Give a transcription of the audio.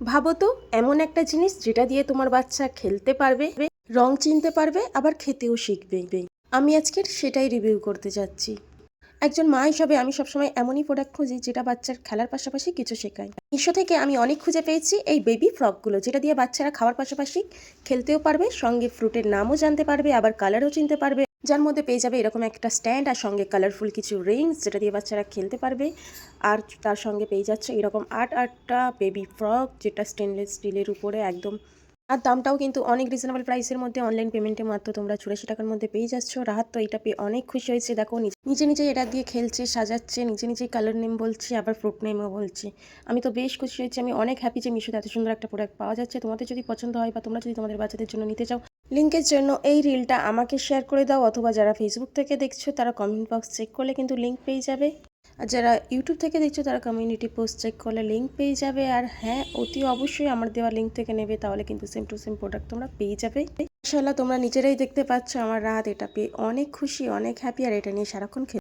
ভাবো তো, এমন একটা জিনিস যেটা দিয়ে তোমার বাচ্চা খেলতে পারবে, রং চিনতে পারবে, আবার খেতেও শিখবে। আমি আজকের সেটাই রিভিউ করতে যাচ্ছি। একজন মা হিসাবে আমি সবসময় এমনই প্রোডাক্ট খুঁজি যেটা বাচ্চার খেলার পাশাপাশি কিছু শেখায়। মিশো থেকে আমি অনেক খুঁজে পেয়েছি এই বেবি ফ্রকগুলো, যেটা দিয়ে বাচ্চারা খাওয়ার পাশাপাশি খেলতেও পারবে, সঙ্গে ফ্রুটের নামও জানতে পারবে, আবার কালারও চিনতে পারবে। যার মধ্যে পেয়ে যাবে এরকম একটা স্ট্যান্ড আর সঙ্গে কালারফুল কিছু রিংস, যেটা দিয়ে বাচ্চারা খেলতে পারবে। আর তার সঙ্গে পেয়ে যাচ্ছে এরকম আটটা বেবি ফ্রক, যেটা স্টেনলেস স্টিলের উপরে একদম। আর দামটাও কিন্তু অনেক রিজনেবল প্রাইসের মধ্যে, অনলাইন পেমেন্টের মাত্র তোমরা 84 টাকার মধ্যে পেয়ে যাচ্ছ। রাহাত তো এটা পেয়ে অনেক খুশি হয়েছে। দেখো নিজে নিজে এটা দিয়ে খেলছে, সাজাচ্ছে, নিজে নিজেই কালার নেম বলছে, আবার ফ্রুট নেমও বলছে। আমি তো বেশ খুশি হয়েছি। আমি অনেক হ্যাপি যে মিশোতে এত সুন্দর একটা প্রোডাক্ট পাওয়া যাচ্ছে। তোমাদের যদি পছন্দ হয় বা তোমরা যদি তোমাদের বাচ্চাদের জন্য নিতে চাও, লিঙ্কের জন্য এই রিলটা আমাকে শেয়ার করে দাও, অথবা যারা ফেসবুক থেকে দেখছো তারা কমেন্ট বক্স চেক করলে কিন্তু লিঙ্ক পেয়ে যাবে। আর যারা ইউটিউব থেকে দেখছো তারা কমিউনিটি পোস্ট চেক করলে লিঙ্ক পেয়ে যাবে। আর হ্যাঁ, অতি অবশ্যই আমার দেওয়া লিঙ্ক থেকে নেবে, তাহলে কিন্তু সেম টু সেম প্রোডাক্ট তোমরা পেয়ে যাবে। মাশাআল্লাহ, তোমরা নিজেরাই দেখতে পাচ্ছ আমার রাত এটা পেয়ে অনেক খুশি, অনেক হ্যাপি। আর এটা নিয়ে সারাক্ষণ